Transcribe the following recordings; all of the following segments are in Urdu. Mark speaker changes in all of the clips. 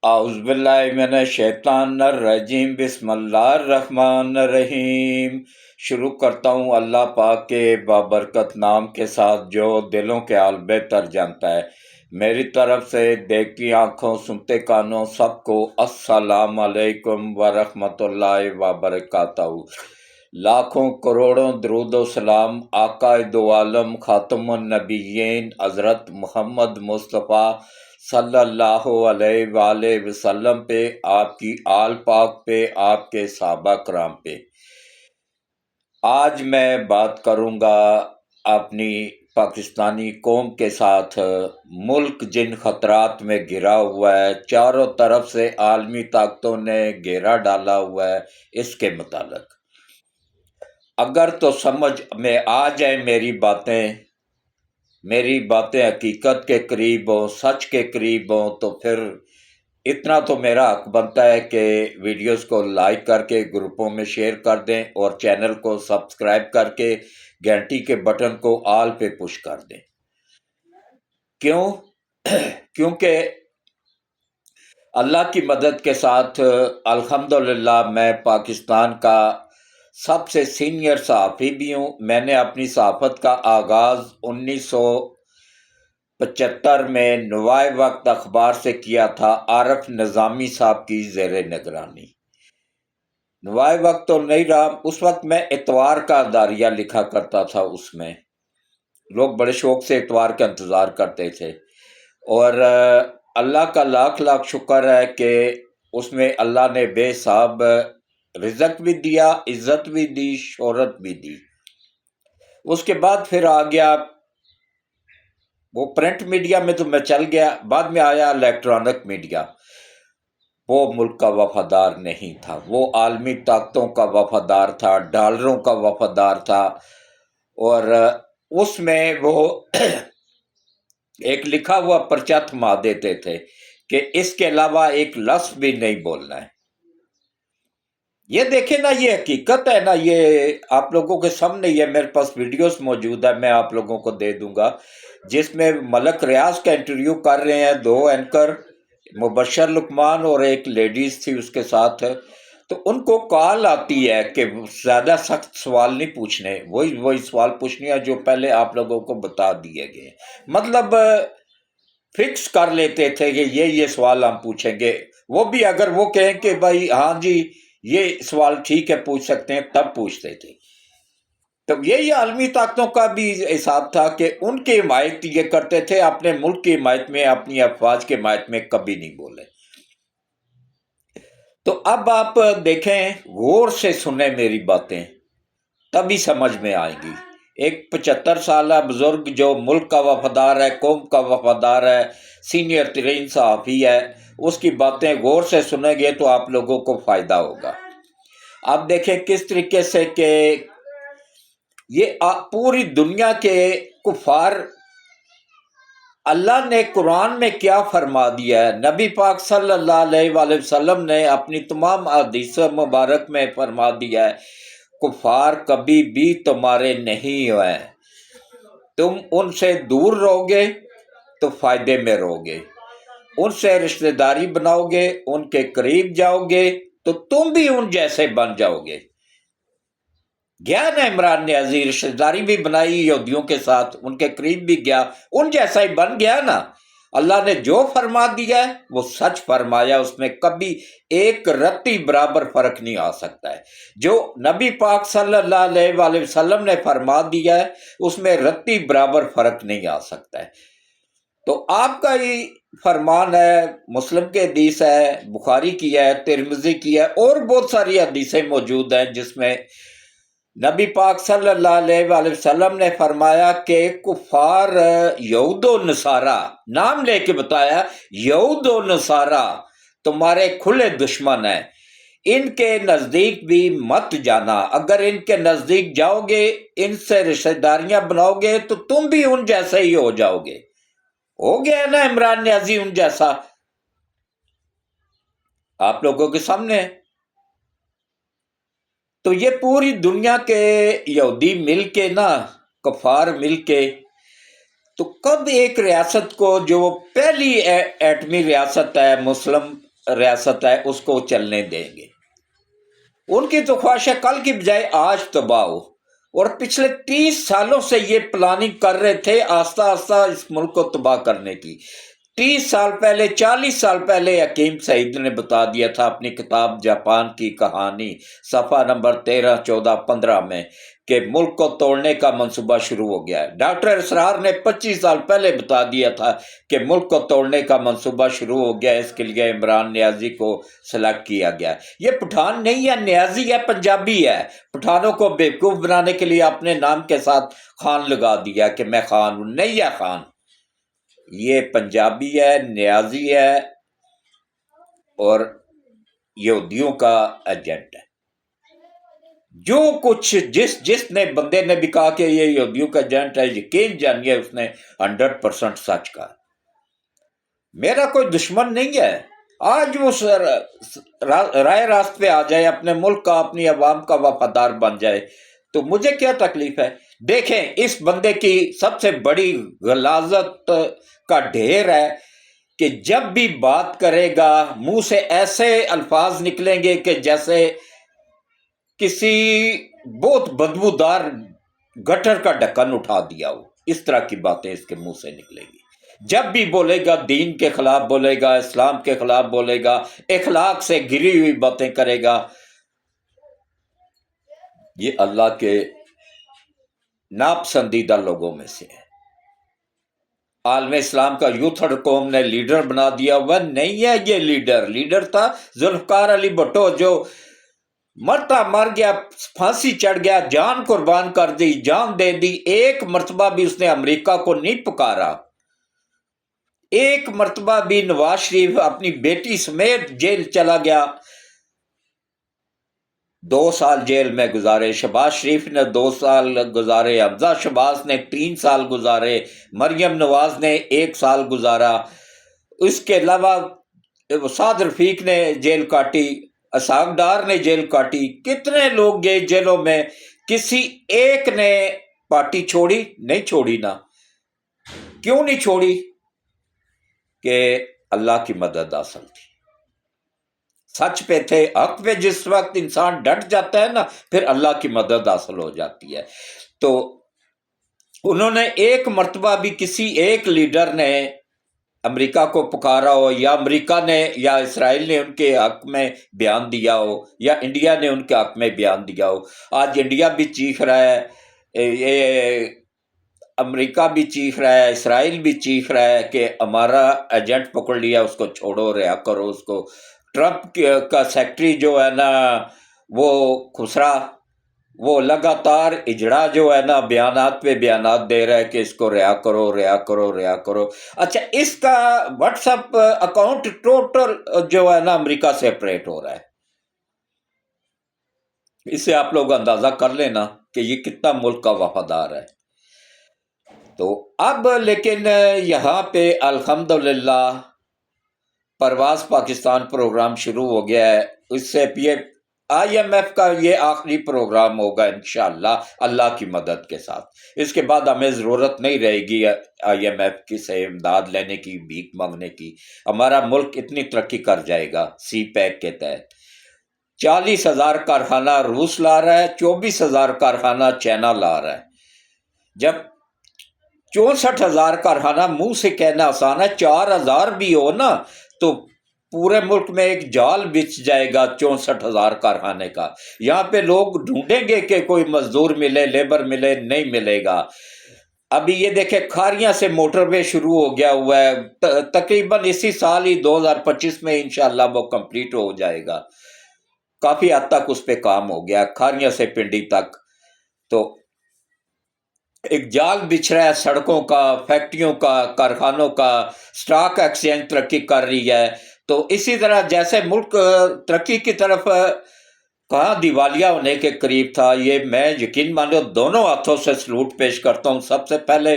Speaker 1: اعوذ باللہ من الشیطان الرجیم، بسم اللہ الرحمن الرحیم۔ شروع کرتا ہوں اللہ پاک کے بابرکت نام کے ساتھ جو دلوں کے حال بہتر جانتا ہے۔ میری طرف سے دیکھتی آنکھوں سنتے کانوں سب کو السلام علیکم ورحمۃ اللہ وبرکاتہ۔ لاکھوں کروڑوں درود و سلام آقا دو عالم خاتم النبیین حضرت محمد مصطفیٰ صلی اللہ علیہ وآلہ وسلم پہ، آپ کی آل پاک پہ، آپ کے صحابہ کرام پہ۔ آج میں بات کروں گا اپنی پاکستانی قوم کے ساتھ۔ ملک جن خطرات میں گھرا ہوا ہے، چاروں طرف سے عالمی طاقتوں نے گھیرا ڈالا ہوا ہے، اس کے متعلق اگر تو سمجھ میں آ جائے میری باتیں حقیقت کے قریب ہوں، سچ کے قریب ہوں، تو پھر اتنا تو میرا حق بنتا ہے کہ ویڈیوز کو لائک کر کے گروپوں میں شیئر کر دیں اور چینل کو سبسکرائب کر کے گھنٹی کے بٹن کو آل پہ پش کر دیں۔ کیونکہ اللہ کی مدد کے ساتھ الحمدللہ میں پاکستان کا سب سے سینئر صحافی بھی ہوں۔ میں نے اپنی صحافت کا آغاز 1975 میں نوائے وقت اخبار سے کیا تھا، عارف نظامی صاحب کی زیر نگرانی۔ نوائے وقت تو نہیں رہا، اس وقت میں اتوار کا داریہ لکھا کرتا تھا۔ اس میں لوگ بڑے شوق سے اتوار کا انتظار کرتے تھے، اور اللہ کا لاکھ لاکھ شکر ہے کہ اس میں اللہ نے بے حساب رزق بھی دیا، عزت بھی دی، شہرت بھی دی۔ اس کے بعد پھر آ گیا وہ پرنٹ میڈیا میں، تو میں چل گیا، بعد میں آیا الیکٹرانک میڈیا۔ وہ ملک کا وفادار نہیں تھا، وہ عالمی طاقتوں کا وفادار تھا، ڈالروں کا وفادار تھا، اور اس میں وہ ایک لکھا ہوا پرچہ تھما دیتے تھے کہ اس کے علاوہ ایک لفظ بھی نہیں بولنا ہے۔ یہ دیکھیں نا، یہ حقیقت ہے نا، یہ آپ لوگوں کے سامنے، یہ میرے پاس ویڈیوز موجود ہے، میں آپ لوگوں کو دے دوں گا، جس میں ملک ریاض کا انٹرویو کر رہے ہیں دو اینکر، مبشر لقمان اور ایک لیڈیز تھی اس کے ساتھ۔ تو ان کو کال آتی ہے کہ زیادہ سخت سوال نہیں پوچھنے، وہی سوال پوچھنے ہیں جو پہلے آپ لوگوں کو بتا دیے گئے، مطلب فکس کر لیتے تھے کہ یہ سوال ہم پوچھیں گے۔ وہ بھی اگر وہ کہیں کہ بھائی ہاں جی یہ سوال ٹھیک ہے پوچھ سکتے ہیں، تب پوچھتے تھے۔ تو یہی عالمی طاقتوں کا بھی حساب تھا کہ ان کی حمایت یہ کرتے تھے، اپنے ملک کی حمایت میں، اپنی افواج کی حمایت میں کبھی نہیں بولے۔ تو اب آپ دیکھیں، غور سے سنیں میری باتیں، تبھی سمجھ میں آئیں گی۔ ایک 75 سالہ بزرگ جو ملک کا وفادار ہے، قوم کا وفادار ہے، سینئر ترین صحافی ہے، اس کی باتیں غور سے سنیں گے تو آپ لوگوں کو فائدہ ہوگا۔ آپ دیکھیں کس طریقے سے کہ یہ پوری دنیا کے کفار، اللہ نے قرآن میں کیا فرما دیا ہے، نبی پاک صلی اللہ علیہ وآلہ وسلم نے اپنی تمام حدیث مبارک میں فرما دیا ہے، کفار کبھی بھی تمہارے نہیں ہوئے، تم ان سے دور رہو گے تو فائدے میں رہو گے، ان سے رشتہ داری بناؤ گے، ان کے قریب جاؤ گے تو تم بھی ان جیسے بن جاؤ گے۔ گیا نا عمران نیازی، رشتہ داری بھی بنائی یہودیوں کے ساتھ، ان کے قریب بھی گیا، ان جیسا ہی بن گیا نا۔ اللہ نے جو فرما دیا ہے وہ سچ فرمایا، اس میں کبھی ایک رتی برابر فرق نہیں آ سکتا ہے۔ جو نبی پاک صلی اللہ علیہ وآلہ وسلم نے فرما دیا ہے اس میں رتی برابر فرق نہیں آ سکتا ہے۔ تو آپ کا ہی فرمان ہے، مسلم کے حدیث ہے، بخاری کی ہے، ترمذی کی ہے، اور بہت ساری حدیثیں موجود ہیں جس میں نبی پاک صلی اللہ علیہ وآلہ وسلم نے فرمایا کہ کفار یہود و نصارہ، نام لے کے بتایا، یہود و نصارہ تمہارے کھلے دشمن ہیں، ان کے نزدیک بھی مت جانا، اگر ان کے نزدیک جاؤ گے، ان سے رشتہ داریاں بناؤ گے تو تم بھی ان جیسے ہی ہو جاؤ گے۔ ہو گیا نا عمران نیازی ان جیسا، آپ لوگوں کے سامنے۔ تو یہ پوری دنیا کے یہودی مل کے نا، کفار مل کے تو کب ایک ریاست کو جو پہلی ایٹمی ریاست ہے، مسلم ریاست ہے، اس کو چلنے دیں گے؟ ان کی تو خواہش ہے کل کی بجائے آج تباہ ہو، اور پچھلے 30 سالوں سے یہ پلاننگ کر رہے تھے آہستہ آہستہ اس ملک کو تباہ کرنے کی۔ 30 سال پہلے، 40 سال پہلے حکیم سعید نے بتا دیا تھا اپنی کتاب جاپان کی کہانی صفحہ نمبر 13، 14، 15 میں کہ ملک کو توڑنے کا منصوبہ شروع ہو گیا ہے۔ ڈاکٹر اسرار نے 25 سال پہلے بتا دیا تھا کہ ملک کو توڑنے کا منصوبہ شروع ہو گیا ہے، اس کے لیے عمران نیازی کو سلیکٹ کیا گیا ہے۔ یہ پٹھان نہیں ہے، نیازی ہے، پنجابی ہے۔ پٹھانوں کو بیوقوف بنانے کے لیے اپنے نام کے ساتھ خان لگا دیا کہ میں خان ہوں، نہیں ہے خان، یہ پنجابی ہے، نیازی ہے اور یہودیوں کا ایجنٹ ہے۔ جو کچھ جس نے بندے نے بھی کہا کہ یہ یہودیوں کا ایجنٹ ہے، یقین جانیے اس نے 100% سچ کہا۔ میرا کوئی دشمن نہیں ہے، آج وہ رائے راست پہ آ جائے، اپنے ملک کا، اپنی عوام کا وفادار بن جائے، تو مجھے کیا تکلیف ہے؟ دیکھیں اس بندے کی سب سے بڑی غلاظت کا ڈھیر ہے کہ جب بھی بات کرے گا منہ سے ایسے الفاظ نکلیں گے کہ جیسے کسی بہت بدبودار گٹر کا ڈھکن اٹھا دیا ہو، اس طرح کی باتیں اس کے منہ سے نکلیں گی۔ جب بھی بولے گا دین کے خلاف بولے گا، اسلام کے خلاف بولے گا، اخلاق سے گری ہوئی باتیں کرے گا۔ یہ اللہ کے ناپسندیدہ لوگوں میں سے ہے۔ عالم اسلام کا یوتھڑ قوم نے لیڈر بنا دیا ہوا نہیں ہے۔ یہ لیڈر تھا ذوالفقار علی بھٹو، جو مرتا مر گیا، پھانسی چڑھ گیا، جان قربان کر دی، جان دے دی۔ ایک مرتبہ بھی اس نے امریکہ کو نہیں پکارا، ایک مرتبہ بھی نواز شریف اپنی بیٹی سمیت جیل چلا گیا، 2 سال جیل میں گزارے، شہباز شریف نے 2 سال گزارے، حمزہ شہباز نے 3 سال گزارے، مریم نواز نے 1 سال گزارا، اس کے علاوہ سعد رفیق نے جیل کاٹی، اسحاق ڈار نے جیل کاٹی، کتنے لوگ گئے جیلوں میں، کسی ایک نے پارٹی چھوڑی؟ نہیں چھوڑی نا۔ کیوں نہیں چھوڑی؟ کہ اللہ کی مدد حاصل تھی، سچ پہ تھے، حق پہ۔ جس وقت انسان ڈٹ جاتا ہے نا، پھر اللہ کی مدد حاصل ہو جاتی ہے۔ تو انہوں نے ایک مرتبہ بھی کسی ایک لیڈر نے امریکہ کو پکارا ہو، یا امریکہ نے یا اسرائیل نے ان کے حق میں بیان دیا ہو، یا انڈیا نے ان کے حق میں بیان دیا ہو؟ آج انڈیا بھی چیخ رہا ہے، یہ امریکہ بھی چیخ رہا ہے، اسرائیل بھی چیخ رہا ہے کہ ہمارا ایجنٹ پکڑ لیا، اس کو چھوڑو، رہا کرو اس کو۔ ٹرمپ کا سیکٹری جو ہے نا وہ خسرا، وہ لگاتار اجڑا جو ہے نا بیانات پہ بیانات دے رہا ہے کہ اس کو رہا کرو، رہا کرو، رہا کرو۔ اچھا، اس کا واٹس ایپ اکاؤنٹ ٹوٹل جو ہے نا امریکہ سے آپریٹ ہو رہا ہے۔ اس سے آپ لوگ اندازہ کر لینا کہ یہ کتنا ملک کا وفادار ہے۔ تو اب لیکن یہاں پہ الحمدللہ پرواز پاکستان پروگرام شروع ہو گیا ہے۔ اس سے IMF کا یہ آخری پروگرام ہوگا انشاءاللہ، اللہ کی مدد کے ساتھ۔ اس کے بعد ہمیں ضرورت نہیں رہے گی IMF کی سے امداد لینے کی، بھیک مانگنے کی۔ ہمارا ملک اتنی ترقی کر جائے گا CPEC کے تحت۔ 40,000 کارخانہ روس لا رہا ہے، 24,000 کارخانہ چائنا لا رہا ہے۔ جب 64,000 کارخانہ منہ سے کہنا آسان ہے، 4,000 بھی ہو نا تو پورے ملک میں ایک جال بچھ جائے گا 64,000 کارخانے کا۔ یہاں پہ لوگ ڈھونڈیں گے کہ کوئی مزدور ملے، لیبر ملے، نہیں ملے گا۔ ابھی یہ دیکھیں کھاریاں سے موٹر وے شروع ہو گیا ہوا ہے، تقریباً اسی سال ہی 2025 میں انشاءاللہ وہ کمپلیٹ ہو جائے گا۔ کافی حد تک اس پہ کام ہو گیا، کھاریاں سے پنڈی تک۔ تو ایک جال بچھ رہا ہے سڑکوں کا، فیکٹریوں کا، کارخانوں کا، سٹاک ایکسچینج ترقی کر رہی ہے۔ تو اسی طرح جیسے ملک ترقی کی طرف کہاں دیوالیہ ہونے کے قریب تھا، یہ میں یقین مانو دونوں ہاتھوں سے سلوٹ پیش کرتا ہوں۔ سب سے پہلے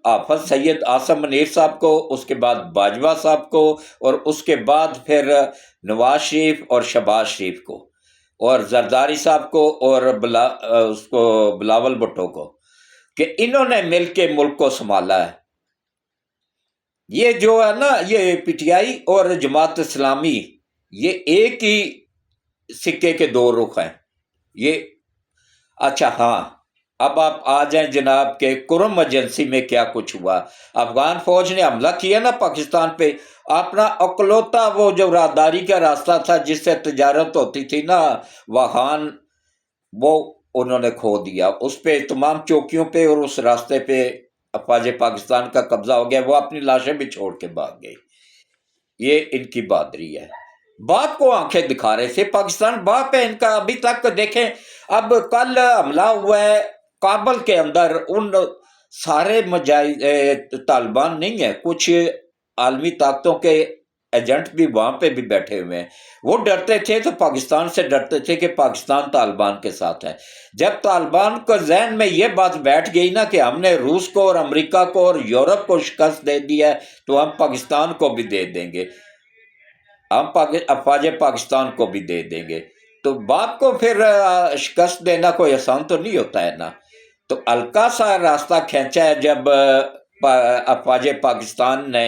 Speaker 1: حافظ سید آصم منیر صاحب کو، اس کے بعد باجوہ صاحب کو، اور اس کے بعد پھر نواز شریف اور شہباز شریف کو، اور زرداری صاحب کو، اور اس کو بلاول بھٹو کو۔ کہ انہوں نے مل کے ملک کو سنبھالا ہے۔ یہ جو ہے نا، یہ پی ٹی آئی اور جماعت اسلامی، یہ ایک ہی سکے کے دو رخ ہیں یہ۔ اچھا ہاں، اب آپ آ جائیں جناب کہ کرم ایجنسی میں کیا کچھ ہوا۔ افغان فوج نے حملہ کیا نا پاکستان پہ، اپنا اکلوتا وہ جو راہداری کا راستہ تھا جس سے تجارت ہوتی تھی نا وہان، وہ انہوں نے کھو دیا۔ اس پہ تمام چوکیوں پہ اور اس راستے پہ افواج پاکستان کا قبضہ ہو گیا، وہ اپنی لاشیں بھی چھوڑ کے بھاگ گئی۔ یہ ان کی بہادری ہے۔ باپ کو آنکھیں دکھا رہے تھے، پاکستان باپ ہے ان کا ابھی تک۔ دیکھیں اب کل حملہ ہوا ہے کابل کے اندر، ان سارے طالبان نہیں ہیں، کچھ عالمی طاقتوں کے ایجنٹ بھی وہاں پہ بھی بیٹھے ہوئے ہیں۔ وہ ڈرتے تھے تو پاکستان سے ڈرتے تھے کہ پاکستان طالبان کے ساتھ ہے۔ جب طالبان کو ذہن میں یہ بات بیٹھ گئی نا کہ ہم نے روس کو اور امریکہ کو اور یورپ کو شکست دے دی ہے تو ہم پاکستان کو بھی دے دیں گے، ہم افواج پاکستان کو بھی دے دیں گے، تو باپ کو پھر شکست دینا کوئی آسان تو نہیں ہوتا ہے نا۔ تو ہلکا سا راستہ کھینچا ہے جب افواج پاکستان نے،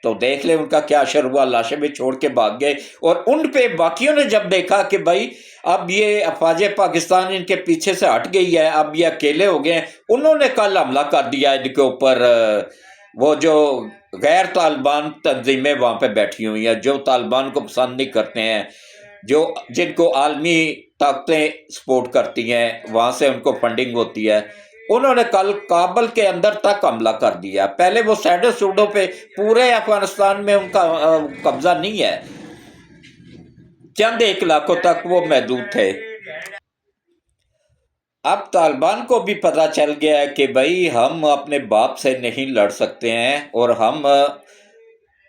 Speaker 1: تو دیکھ لیں ان کا کیا اشر ہوا، لاشیں بھی چھوڑ کے بھاگ گئے۔ اور ان پہ باقیوں نے جب دیکھا کہ بھائی اب یہ افواج پاکستان ان کے پیچھے سے ہٹ گئی ہے، اب یہ اکیلے ہو گئے ہیں، انہوں نے کل حملہ کر دیا ان کے اوپر۔ وہ جو غیر طالبان تنظیمیں وہاں پہ بیٹھی ہوئی ہیں، جو طالبان کو پسند نہیں کرتے ہیں، جو جن کو عالمی طاقتیں سپورٹ کرتی ہیں، وہاں سے ان کو فنڈنگ ہوتی ہے، انہوں نے کل کابل کے اندر تک حملہ کر دیا۔ پہلے وہ سیڈو سوڈو پہ پورے افغانستان میں ان کا قبضہ نہیں ہے، چند ایک علاقوں تک وہ محدود تھے۔ اب طالبان کو بھی پتہ چل گیا ہے کہ بھائی ہم اپنے باپ سے نہیں لڑ سکتے ہیں، اور ہم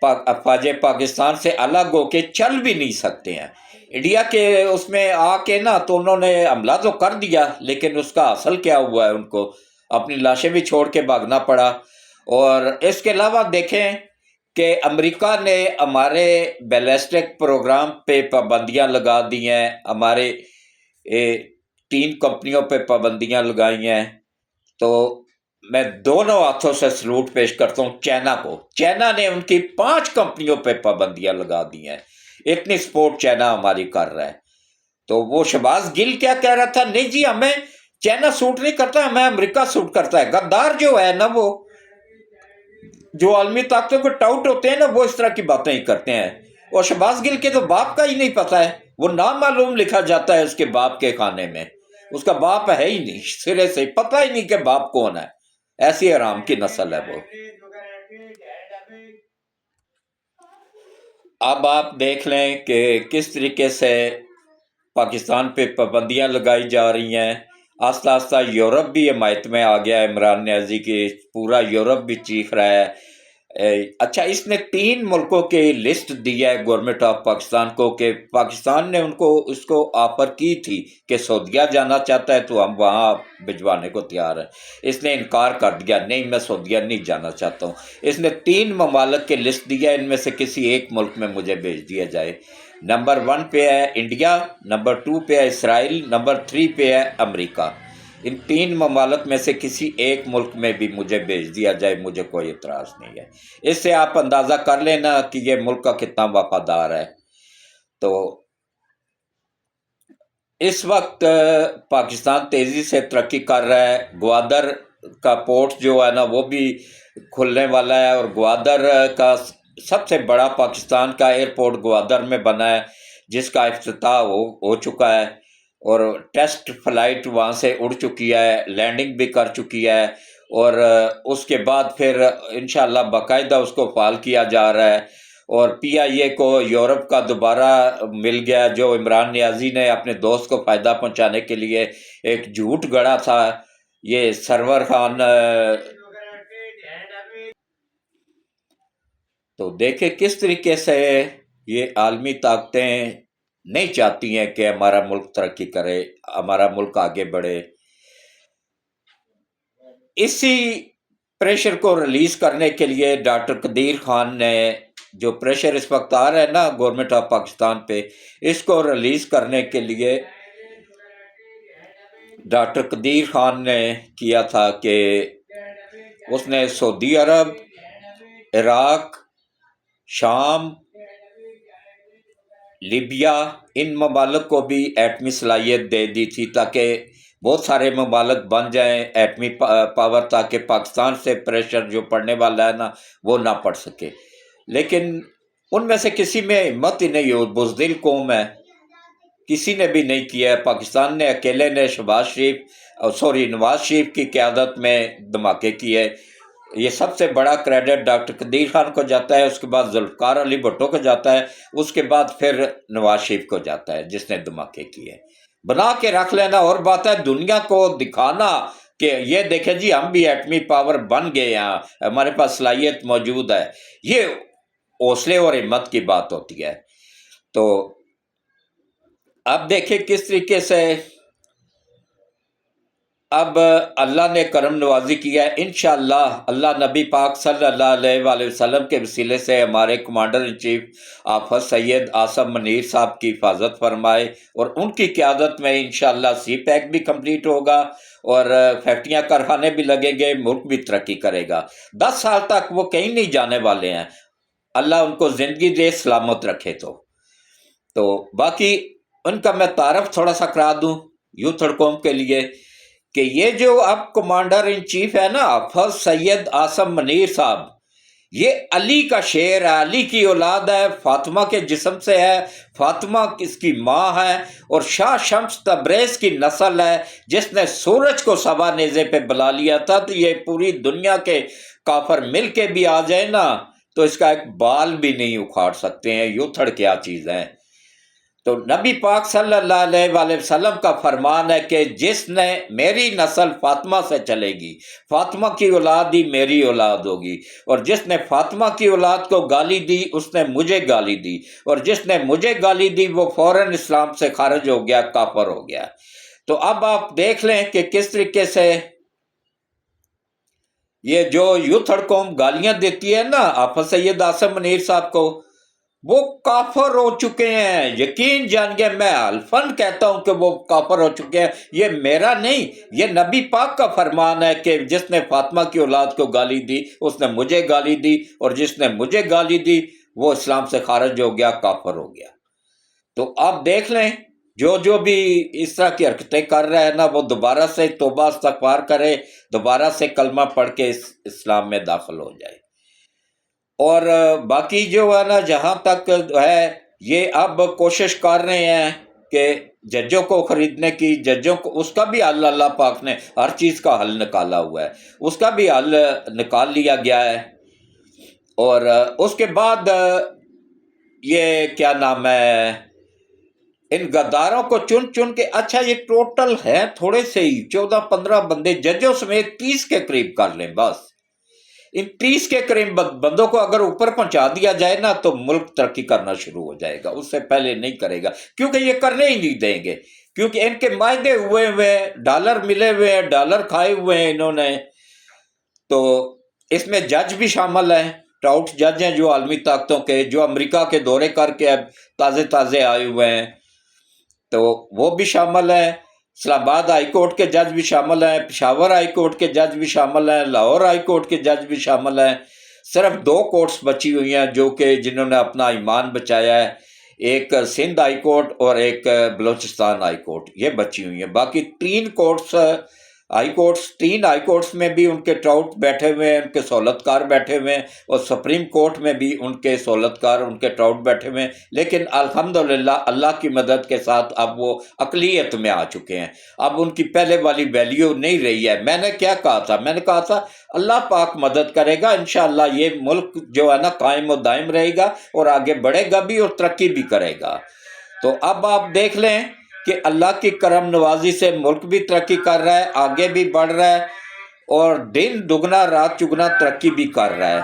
Speaker 1: افواج پاکستان سے الگ ہو کے چل بھی نہیں سکتے ہیں۔ انڈیا کے اس میں آ کے نا تو انہوں نے حملہ تو کر دیا، لیکن اس کا اصل کیا ہوا ہے، ان کو اپنی لاشیں بھی چھوڑ کے بھاگنا پڑا۔ اور اس کے علاوہ دیکھیں کہ امریکہ نے ہمارے بیلسٹک پروگرام پہ پابندیاں لگا دی ہیں، ہمارے 3 کمپنیوں پہ پابندیاں لگائی ہیں۔ تو میں دونوں ہاتھوں سے سلوٹ پیش کرتا ہوں چائنا کو۔ چائنا نے ان کی 5 کمپنیوں پہ پابندیاں لگا دی ہیں، اتنی سپورٹ چائنا ہماری کر رہا ہے۔ تو وہ شہباز گل کیا کہہ رہا تھا، نہیں جی ہمیں چائنا سوٹ نہیں کرتا، ہمیں امریکہ سوٹ کرتا ہے۔ غدار جو ہے نا، وہ جو عالمی طاقتوں کو ٹاؤٹ ہوتے ہیں نا، وہ اس طرح کی باتیں ہی کرتے ہیں۔ اور شہباز گل کے تو باپ کا ہی نہیں پتہ ہے، وہ نامعلوم لکھا جاتا ہے اس کے باپ کے خانے میں، اس کا باپ ہے ہی نہیں، سرے سے پتہ ہی نہیں کہ باپ کون ہے۔ ایسی حرام کی نسل ہے وہ۔ اب آپ دیکھ لیں کہ کس طریقے سے پاکستان پہ پابندیاں لگائی جا رہی ہیں۔ آہستہ آہستہ یورپ بھی حمایت میں آ گیا ہے عمران نیازی کی، پورا یورپ بھی چیخ رہا ہے۔ اچھا، اس نے 3 ملکوں کی لسٹ دی ہے گورنمنٹ آف پاکستان کو، کہ پاکستان نے ان کو اس کو آفر کی تھی کہ سعودیہ جانا چاہتا ہے تو ہم وہاں بھجوانے کو تیار ہیں۔ اس نے انکار کر دیا، نہیں میں سعودیہ نہیں جانا چاہتا ہوں۔ اس نے 3 ممالک کی لسٹ دی ہے، ان میں سے کسی ایک ملک میں مجھے بھیج دیا جائے۔ نمبر 1 پہ ہے انڈیا، نمبر 2 پہ ہے اسرائیل، نمبر 3 پہ ہے امریکہ۔ ان 3 ممالک میں سے کسی ایک ملک میں بھی مجھے بھیج دیا جائے، مجھے کوئی اعتراض نہیں ہے۔ اس سے آپ اندازہ کر لینا کہ یہ ملک کا کتنا وفادار ہے۔ تو اس وقت پاکستان تیزی سے ترقی کر رہا ہے، گوادر کا پورٹ جو ہے نا وہ بھی کھلنے والا ہے، اور گوادر کا سب سے بڑا پاکستان کا ایئرپورٹ گوادر میں بنا ہے، جس کا افتتاح ہو چکا ہے، اور ٹیسٹ فلائٹ وہاں سے اڑ چکی ہے، لینڈنگ بھی کر چکی ہے، اور اس کے بعد پھر انشاءاللہ باقاعدہ اس کو فعال کیا جا رہا ہے۔ اور پی آئی اے کو یورپ کا دوبارہ مل گیا، جو عمران نیازی نے اپنے دوست کو فائدہ پہنچانے کے لیے ایک جھوٹ گڑا تھا، یہ سرور خان۔ تو دیکھیں کس طریقے سے یہ عالمی طاقتیں نہیں چاہتی ہیں کہ ہمارا ملک ترقی کرے، ہمارا ملک آگے بڑھے۔ اسی پریشر کو ریلیز کرنے کے لیے ڈاکٹر قدیر خان نے، جو پریشر اس وقت آ رہا ہے نا گورنمنٹ آف پاکستان پہ، اس کو ریلیز کرنے کے لیے ڈاکٹر قدیر خان نے کیا تھا کہ اس نے سعودی عرب، عراق، شام، لیبیا، ان ممالک کو بھی ایٹمی صلاحیت دے دی تھی تاکہ بہت سارے ممالک بن جائیں ایٹمی پاور، تاکہ پاکستان سے پریشر جو پڑنے والا ہے نا وہ نہ پڑ سکے. لیکن ان میں سے کسی میں ہمت ہی نہیں ہو، بزدل قوم ہے، کسی نے بھی نہیں کیا ہے. پاکستان نے اکیلے نے نواز شریف کی قیادت میں دھماکے کیے. یہ سب سے بڑا کریڈٹ ڈاکٹر قدیر خان کو جاتا ہے، اس کے بعد ذوالفقار علی بھٹو کو جاتا ہے، اس کے بعد پھر نواز شریف کو جاتا ہے جس نے دھماکے کیے. بنا کے رکھ لینا اور بات ہے دنیا کو دکھانا کہ یہ دیکھیں جی ہم بھی ایٹمی پاور بن گئے ہیں، ہمارے پاس صلاحیت موجود ہے. یہ حوصلے اور ہمت کی بات ہوتی ہے. تو اب دیکھیں کس طریقے سے اب اللہ نے کرم نوازی کیا ہے. انشاءاللہ اللہ نبی پاک صلی اللہ علیہ وآلہ وسلم کے وسیلے سے ہمارے کمانڈر ان چیف آفت سید آصم منیر صاحب کی حفاظت فرمائے، اور ان کی قیادت میں انشاءاللہ سی پیک بھی کمپلیٹ ہوگا اور فیکٹریاں کارخانے بھی لگیں گے، ملک بھی ترقی کرے گا. 10 سال تک وہ کہیں نہیں جانے والے ہیں، اللہ ان کو زندگی دے، سلامت رکھے. تو باقی ان کا میں تعارف تھوڑا سا کرا دوں یوتھڑ قوم کے لیے کہ یہ جو اب کمانڈر ان چیف ہے نا حافظ سید آصم منیر صاحب، یہ علی کا شیر ہے، علی کی اولاد ہے، فاطمہ کے جسم سے ہے، فاطمہ اس کی ماں ہے، اور شاہ شمس تبریز کی نسل ہے جس نے سورج کو سوا نیزے پہ بلا لیا تھا. تو یہ پوری دنیا کے کافر مل کے بھی آ جائے نا تو اس کا ایک بال بھی نہیں اکھاڑ سکتے ہیں. یوتھڑ کیا چیز ہے. تو نبی پاک صلی اللہ علیہ وآلہ وسلم کا فرمان ہے کہ جس نے میری نسل فاطمہ سے چلے گی، فاطمہ کی اولاد ہی میری اولاد ہوگی، اور جس نے فاطمہ کی اولاد کو گالی دی اس نے مجھے گالی دی، اور جس نے مجھے گالی دی وہ فوراً اسلام سے خارج ہو گیا، کافر ہو گیا. تو اب آپ دیکھ لیں کہ کس طریقے سے یہ جو یوتھڑ قوم گالیاں دیتی ہے نا حافظ سید آصم منیر صاحب کو، وہ کافر ہو چکے ہیں. یقین جانیے میں الفن کہتا ہوں کہ وہ کافر ہو چکے ہیں. یہ میرا نہیں، یہ نبی پاک کا فرمان ہے کہ جس نے فاطمہ کی اولاد کو گالی دی اس نے مجھے گالی دی، اور جس نے مجھے گالی دی وہ اسلام سے خارج ہو گیا، کافر ہو گیا. تو آپ دیکھ لیں جو بھی اس طرح کی حرکتیں کر رہا ہے نا وہ دوبارہ سے توبہ استغفار کرے، دوبارہ سے کلمہ پڑھ کے اسلام میں داخل ہو جائے. اور باقی جو ہے نا جہاں تک ہے یہ اب کوشش کر رہے ہیں کہ ججوں کو خریدنے کی، ججوں کو، اس کا بھی حل اللہ پاک نے ہر چیز کا حل نکالا ہوا ہے، اس کا بھی حل نکال لیا گیا ہے. اور اس کے بعد یہ کیا نام ہے، ان غداروں کو چن چن کے، اچھا یہ ٹوٹل ہے تھوڑے سے ہی 14-15 بندے ججوں سمیت 30 کے قریب کر لیں بس. ان 30 کے قریب بندوں کو اگر اوپر پہنچا دیا جائے نا تو ملک ترقی کرنا شروع ہو جائے گا، اس سے پہلے نہیں کرے گا، کیونکہ یہ کرنے ہی نہیں دیں گے، کیونکہ ان کے معاہدے ہوئے ہوئے، ڈالر ملے ہوئے ہیں، ڈالر کھائے ہوئے ہیں انہوں نے. تو اس میں جج بھی شامل ہیں، ٹاؤٹ جج ہیں جو عالمی طاقتوں کے، جو امریکہ کے دورے کر کے اب تازے آئے ہوئے ہیں، تو وہ بھی شامل ہیں. اسلام آباد ہائی کورٹ کے جج بھی شامل ہیں، پشاور ہائی کورٹ کے جج بھی شامل ہیں، لاہور ہائی کورٹ کے جج بھی شامل ہیں. صرف 2 کورٹس بچی ہوئی ہیں جو کہ جنہوں نے اپنا ایمان بچایا ہے، ایک سندھ ہائی کورٹ اور ایک بلوچستان ہائی کورٹ، یہ بچی ہوئی ہیں. باقی 3 کورٹس تین ہائی کورٹس میں بھی ان کے ٹراؤٹ بیٹھے ہوئے ہیں، ان کے سہولت کار بیٹھے ہوئے ہیں، اور سپریم کورٹ میں بھی ان کے سہولت کار، ان کے ٹراؤٹ بیٹھے ہوئے ہیں. لیکن الحمدللہ اللہ کی مدد کے ساتھ اب وہ اقلیت میں آ چکے ہیں، اب ان کی پہلے والی ویلیو نہیں رہی ہے. میں نے کیا کہا تھا، میں نے کہا تھا اللہ پاک مدد کرے گا، انشاءاللہ یہ ملک جو ہے نا قائم و دائم رہے گا اور آگے بڑھے گا بھی اور ترقی بھی کرے گا. تو اب آپ دیکھ لیں کہ اللہ کی کرم نوازی سے ملک بھی ترقی کر رہا ہے، آگے بھی بڑھ رہا ہے، اور دن دگنا رات چگنا ترقی بھی کر رہا ہے.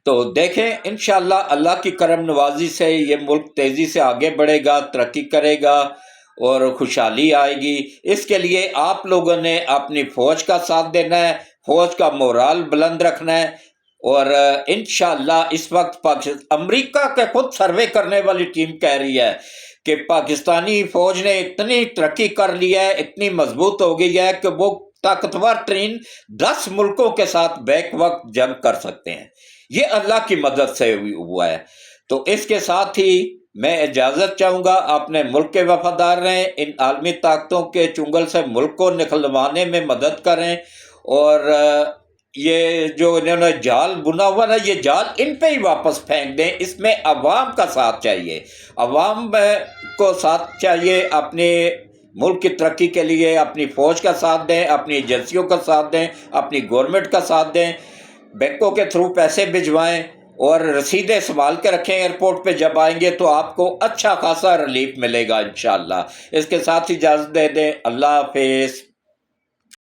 Speaker 1: تو دیکھیں انشاءاللہ اللہ کی کرم نوازی سے یہ ملک تیزی سے آگے بڑھے گا، ترقی کرے گا اور خوشحالی آئے گی. اس کے لیے آپ لوگوں نے اپنی فوج کا ساتھ دینا ہے، فوج کا مورال بلند رکھنا ہے. اور انشاءاللہ اس وقت امریکہ کے خود سروے کرنے والی ٹیم کہہ رہی ہے کہ پاکستانی فوج نے اتنی ترقی کر لی ہے، اتنی مضبوط ہو گئی ہے کہ وہ طاقتور ترین 10 ملکوں کے ساتھ بیک وقت جنگ کر سکتے ہیں۔ یہ اللہ کی مدد سے ہوا ہے۔ تو اس کے ساتھ ہی میں اجازت چاہوں گا، اپنے ملک کے وفادار رہیں، ان عالمی طاقتوں کے چنگل سے ملک کو نکلوانے میں مدد کریں، اور یہ جو انہوں نے جال بنا ہوا نا، یہ جال ان پہ ہی واپس پھینک دیں۔ اس میں عوام کا ساتھ چاہیے، عوام کو ساتھ چاہیے، اپنے ملک کی ترقی کے لیے اپنی فوج کا ساتھ دیں، اپنی ایجنسیوں کا ساتھ دیں، اپنی گورنمنٹ کا ساتھ دیں، بینکوں کے تھرو پیسے بھجوائیں اور رسیدیں سنبھال کے رکھیں۔ ایئرپورٹ پہ جب آئیں گے تو آپ کو اچھا خاصا ریلیف ملے گا انشاءاللہ۔ اس کے ساتھ اجازت دے دیں، اللہ حافظ۔